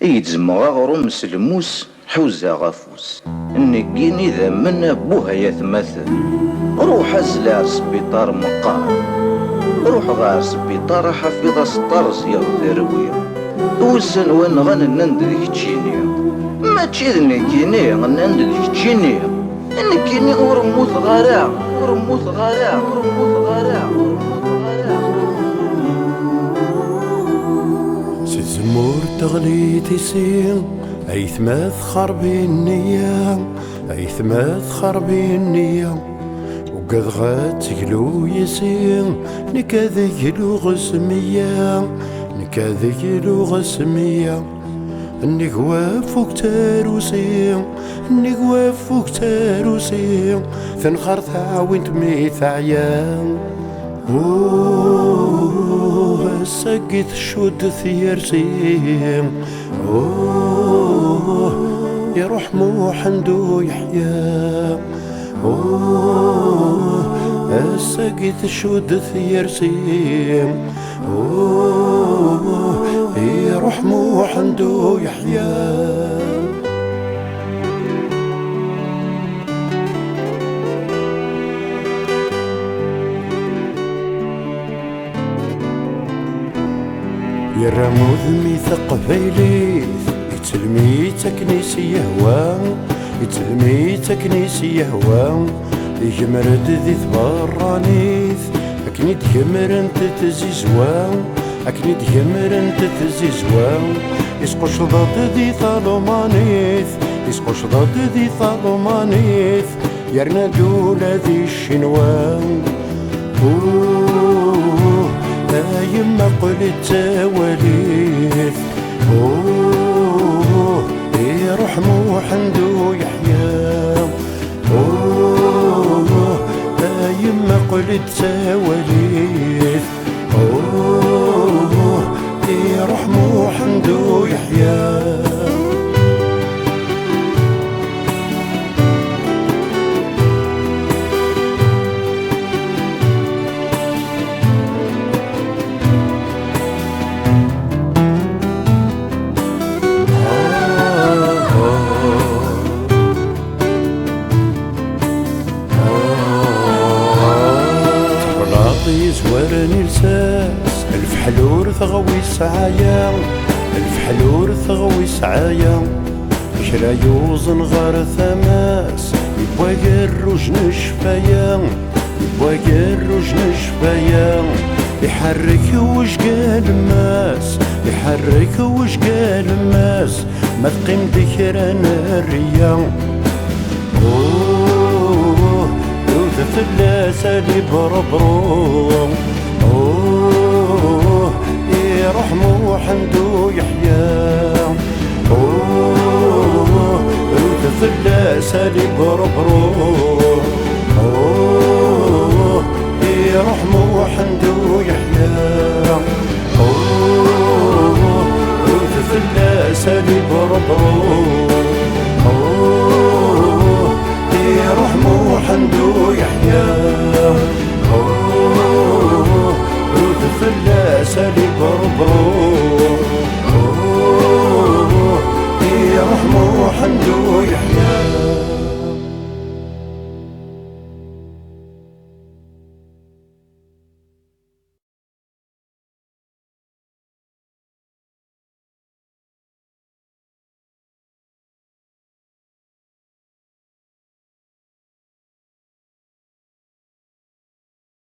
يتزمغ غروم سلموس حوزة غفوس النقيني ذا من بوها يثمثل. روح ازلع سبيطار مقار، روح غار سبيطار حفيظ سطرز يغذرويا وسن وين غننند ذيك تشيني ما تشيذني كيني غننند ذيك تشيني انكيني ورموت غارع ورموت غارع ورموت غارع زمور تغلي تسين ايثماث خربي النية ايثماث خربي النية وقد غات تقلو يسين نكاذيلو غسمية نكاذيلو غسمية النقوى فوق تاروسين النقوى فوق تاروسين ثنخر ثاوين تميث عيان سقيت شود ثيرسيم يروح موحندو يحيا سقيت شود ثيرسيم يروح موحندو يحيا يرموذ ميثاق فيليث يتلمي تكنيسي يهوى يتلمي تكنيسي يهوى يجمرد ذي ثبرانيث أكني تجمر انت تزيزوا أكني تجمر انت تزيزوا يسقش ضد ذي ظلمانيث يسقش ضد ذي ظلمانيث يرنا دولة ذي الشنوان يما قلت تواليث يروح موحندو يحيا يما قلت تواليث يروح موحندو يحيا زوارني لساس الف حلور ثغوي سعايا الف حلور ثغوي سعايا شرا يوزن غار ثماس يبغى يروج نشفايا يبغى يروج نشفايا يحرك وش قال الناس يحرك وش قال الناس ما تقيم ذكرنا الريا ثلاثة اللي بربرو يروح موحندو يحيا ثلاثة اللي بربرو يروح موحندو يحيا ثلاثة اللي بربرو يروح موحندو يحيا ثلاثة اللي بربرو